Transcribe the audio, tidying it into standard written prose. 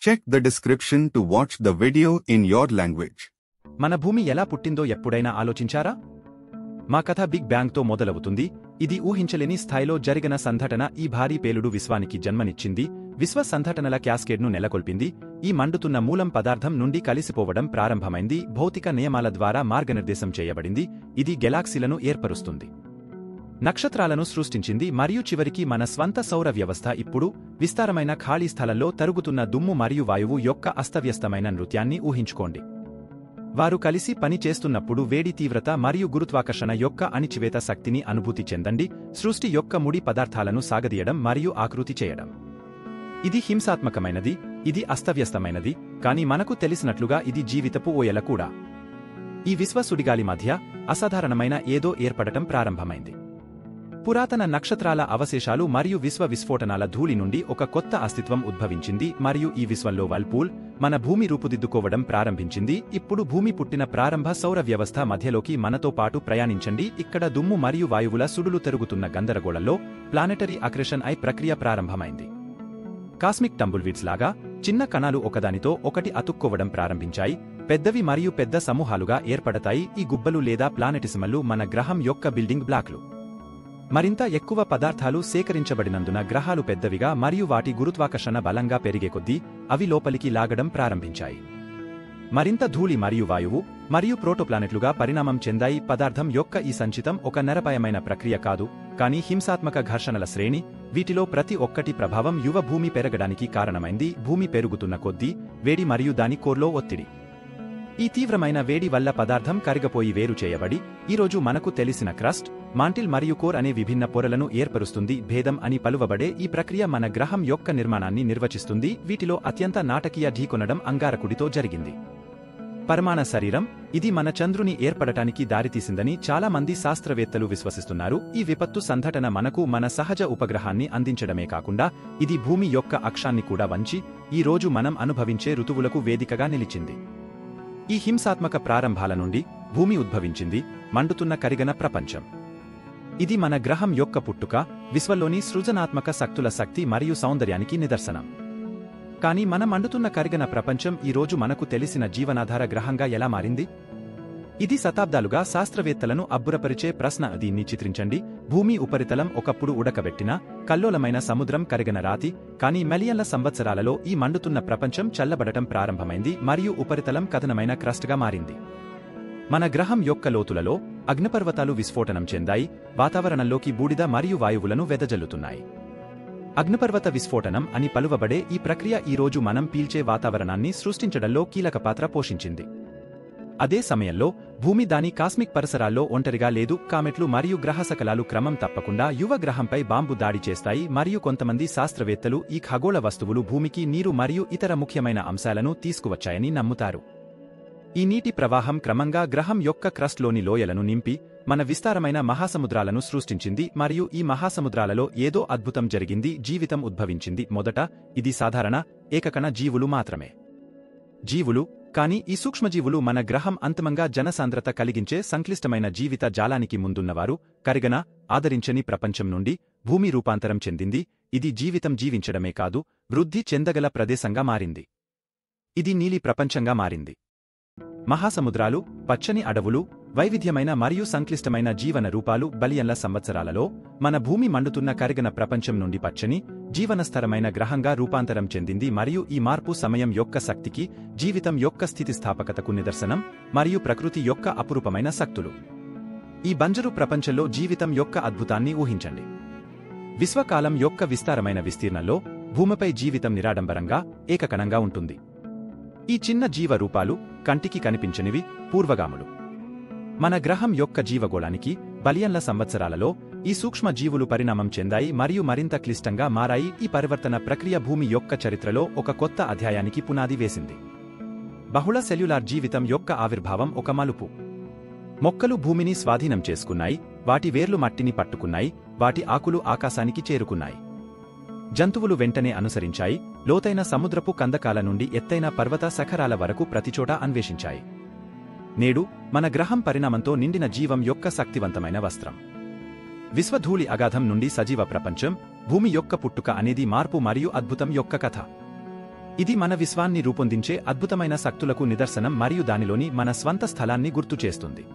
Check the description to watch the video in your language. మన భూమి ఎలా పుట్టిందో ఎప్పుడైనా ఆలోచించారా? మా కథ బిగ్ బ్యాంగ్తో మొదలవుతుంది. ఇది ఊహించలేని స్థాయిలో జరిగిన సంఘటన. ఈ భారీ పేలుడు విశ్వానికి జన్మనిచ్చింది. విశ్వ సంఘటనల క్యాస్కేడ్ను నెలకొల్పింది. ఈ మండుతున్న మూలం పదార్థం నుండి కలిసిపోవడం ప్రారంభమైంది. భౌతిక నియమాల ద్వారా మార్గనిర్దేశం చేయబడింది. ఇది గెలాక్సీలను ఏర్పరుస్తుంది, నక్షత్రాలను సృష్టించింది మరియు చివరికి మన స్వంత సౌర వ్యవస్థ. ఇప్పుడు విస్తారమైన ఖాళీ స్థలంలో తరుగుతున్న దుమ్ము మరియు వాయువు యొక్క అస్తవ్యస్తమైన నృత్యాన్ని ఊహించుకోండి. వారు కలిసి పని చేస్తున్నప్పుడు వేడి తీవ్రత మరియు గురుత్వాకర్షణ యొక్క అణిచివేత శక్తిని అనుభూతి చెందండి. సృష్టి యొక్క ముడి పదార్థాలను సాగదీయడం మరియు ఆకృతి చేయడం. ఇది హింసాత్మకమైనది, ఇది అస్తవ్యస్తమైనది, కానీ మనకు తెలిసినట్లుగా ఇది జీవితపు ఊయల కూడా. ఈ విశ్వ సుడిగాలి మధ్య అసాధారణమైన ఏదో ఏర్పడటం ప్రారంభమైంది. పురాతన నక్షత్రాల అవశేషాలు మరియు విశ్వ విస్ఫోటనాల ధూళి నుండి ఒక కొత్త అస్తిత్వం ఉద్భవించింది మరియు ఈ విశ్వంలో వర్ల్పూల్, మన భూమి రూపుదిద్దుకోవడం ప్రారంభించింది. ఇప్పుడు భూమి పుట్టిన ప్రారంభ సౌర వ్యవస్థ మధ్యలోకి మనతో పాటు ప్రయాణించండి. ఇక్కడ దుమ్ము మరియు వాయువుల సుడులు తిరుగుతున్న గందరగోళంలో ప్లానెటరీ అక్రెషన్ ఐ ప్రక్రియ ప్రారంభమైంది. కాస్మిక్ టంబుల్వీడ్స్ లాగా చిన్న కణాలు ఒకదానితో ఒకటి అతుక్కోవడం ప్రారంభించాయి. పెద్దవి మరియు పెద్ద సమూహాలుగా ఏర్పడతాయి. ఈ గుబ్బలు లేదా ప్లానెటిసిమల్లు మన గ్రహం యొక్క బిల్డింగ్ బ్లాక్లు. మరింత ఎక్కువ పదార్థాలు సేకరించబడినందున గ్రహాలు పెద్దవిగా మరియు వాటి గురుత్వాకర్షణ బలంగా పెరిగే కొద్దీ అవి లోపలికి లాగడం ప్రారంభించాయి. మరింత ధూళి మరియు వాయువు మరియు ప్రోటోప్లానెట్లుగా పరిణామం చెందాయి. పదార్థం యొక్క ఈ సంచితం ఒక నిరపాయమైన ప్రక్రియ కాదు, కానీ హింసాత్మక ఘర్షణల శ్రేణి. వీటిలో ప్రతి ఒక్కటి ప్రభావం యువ భూమి పెరగడానికి కారణమైంది. భూమి పెరుగుతున్న కొద్దీ వేడి మరియు దాని కోర్లో ఒత్తిడి. ఈ తీవ్రమైన వేడి వల్ల పదార్థం కరిగపోయి వేరు చేయబడి ఈరోజు మనకు తెలిసిన క్రస్ట్, మాంటిల్ మరియు కోర్ అనే విభిన్న పొరలను ఏర్పరుస్తుంది. భేదం అని పలువబడే ఈ ప్రక్రియ మన గ్రహం యొక్క నిర్మాణాన్ని నిర్వచిస్తుంది. వీటిలో అత్యంత నాటకీయ ఢీకొనడం అంగారకుడితో జరిగింది. పరమాణ శరీరం, ఇది మన చంద్రుని ఏర్పడటానికి దారితీసిందని చాలా మంది శాస్త్రవేత్తలు విశ్వసిస్తున్నారు. ఈ విపత్తు సంఘటన మనకు మన సహజ ఉపగ్రహాన్ని అందించడమే కాకుండా ఇది భూమి యొక్క అక్షాన్ని కూడా వంచి ఈ రోజు మనం అనుభవించే ఋతువులకు వేదికగా నిలిచింది. ఈ హింసాత్మక ప్రారంభాల నుండి భూమి ఉద్భవించింది, మండుతున్న కరిగన ప్రపంచం. ఇది మన గ్రహం యొక్క పుట్టుక, విశ్వంలోని సృజనాత్మక శక్తుల శక్తి మరియు సౌందర్యానికి నిదర్శనం. కానీ మన మండుతున్న కరిగన ప్రపంచం ఈ రోజు మనకు తెలిసిన జీవనాధార గ్రహంగా ఎలా మారింది? ఇది శతాబ్దాలుగా శాస్త్రవేత్తలను అబ్బురపరిచే ప్రశ్న. దీన్ని చిత్రించండి. భూమి ఉపరితలం ఒకప్పుడు ఉడకబెట్టిన, కల్లోలమైన సముద్రం, కరిగన రాతి. కానీ మిలియన్ల సంవత్సరాలలో ఈ మండుతున్న ప్రపంచం చల్లబడటం ప్రారంభమైంది మరియు ఉపరితలం కథనమైన క్రస్ట్గా మారింది. మన గ్రహం యొక్క లోతులలో అగ్నిపర్వతాలు విస్ఫోటనం చెందాయి, వాతావరణంలోకి బూడిద మరియు వాయువులను వెదజల్లుతున్నాయి. అగ్నిపర్వత విస్ఫోటనం అని పలువబడే ఈ ప్రక్రియ ఈ రోజు మనం పీల్చే వాతావరణాన్ని సృష్టించడంలో కీలక పాత్ర పోషించింది. అదే సమయంలో భూమి దాని కాస్మిక్ పరిసరాల్లో ఒంటరిగా లేదు. కామెట్లు మరియు గ్రహశకలాలు క్రమం తప్పకుండా యువ గ్రహంపై బాంబు దాడి చేస్తాయి మరియు కొంతమంది శాస్త్రవేత్తలు ఈ ఖగోళ వస్తువులు భూమికి నీరు మరియు ఇతర ముఖ్యమైన అంశాలను తీసుకువచ్చాయని నమ్ముతారు. ఈ నీటి ప్రవాహం క్రమంగా గ్రహం యొక్క క్రస్ట్లోని లోయలను నింపి మన విస్తారమైన మహాసముద్రాలను సృష్టించింది మరియు ఈ మహాసముద్రాలలో ఏదో అద్భుతం జరిగింది. జీవితం ఉద్భవించింది. మొదట ఇది సాధారణ ఏకకణ జీవులు మాత్రమే. జీవులు, కానీ ఈ సూక్ష్మజీవులు మన గ్రహం అంతిమంగా జనసాంద్రత కలిగించే సంక్లిష్టమైన జీవిత జాలానికి ముందున్నవారు. కరిగన, ఆదరించని ప్రపంచం నుండి భూమి రూపాంతరం చెందింది. ఇది జీవితం జీవించడమే కాదు, వృద్ధి చెందగల ప్రదేశంగా మారింది. ఇది నీలి ప్రపంచంగా మారింది. మహాసముద్రాలు, పచ్చని అడవులు, వైవిధ్యమైన మరియు సంక్లిష్టమైన జీవన రూపాలు. బిలియన్ల సంవత్సరాలలో మన భూమి మండుతున్న కరిగన ప్రపంచం నుండి పచ్చని, జీవనస్థరమైన గ్రహంగా రూపాంతరం చెందింది మరియు ఈ మార్పు సమయం యొక్క శక్తికి, జీవితం యొక్క స్థితిస్థాపకతకు నిదర్శనం మరియు ప్రకృతి యొక్క అపురూపమైన శక్తులు. ఈ బంజరు ప్రపంచంలో జీవితం యొక్క అద్భుతాన్ని ఊహించండి. విశ్వకాలం యొక్క విస్తారమైన విస్తీర్ణంలో భూమిపై జీవితం నిరాడంబరంగా, ఏకకణంగా ఉంటుంది. ఈ చిన్న జీవ రూపాలు కంటికి కనిపించనివి, పూర్వగాములు. మన గ్రహం యొక్క జీవగోళానికి బిలియన్ల సంవత్సరాలలో ఈ సూక్ష్మ జీవులు పరిణామం చెందాయి మరియు మరింత క్లిష్టంగా మారాయి. ఈ పరివర్తన ప్రక్రియ భూమి యొక్క చరిత్రలో ఒక కొత్త అధ్యాయానికి పునాది వేసింది. బహుళ సెల్యులార్ జీవితం యొక్క ఆవిర్భావం ఒక మలుపు. మొక్కలు భూమిని స్వాధీనం చేసుకున్నాయి, వాటి వేర్లు మట్టిని పట్టుకున్నాయి, వాటి ఆకులు ఆకాశానికి చేరుకున్నాయి. జంతువులు వెంటనే అనుసరించాయి, లోతైన సముద్రపు కందకాల నుండి ఎత్తైన పర్వత శిఖరాల వరకు ప్రతిచోటా అన్వేషించాయి. నేడు మన గ్రహం పరిణామంతో నిండిన జీవం యొక్క శక్తివంతమైన వస్త్రం. విశ్వధూళి అగాధం నుండి సజీవ ప్రపంచం, భూమి యొక్క పుట్టుక అనేది మార్పు మరియు అద్భుతం యొక్క కథ. ఇది మన విశ్వాన్ని రూపొందించే అద్భుతమైన శక్తులకు నిదర్శనం మరియు దానిలోని మన స్వంత స్థలాన్ని గుర్తుచేస్తుంది.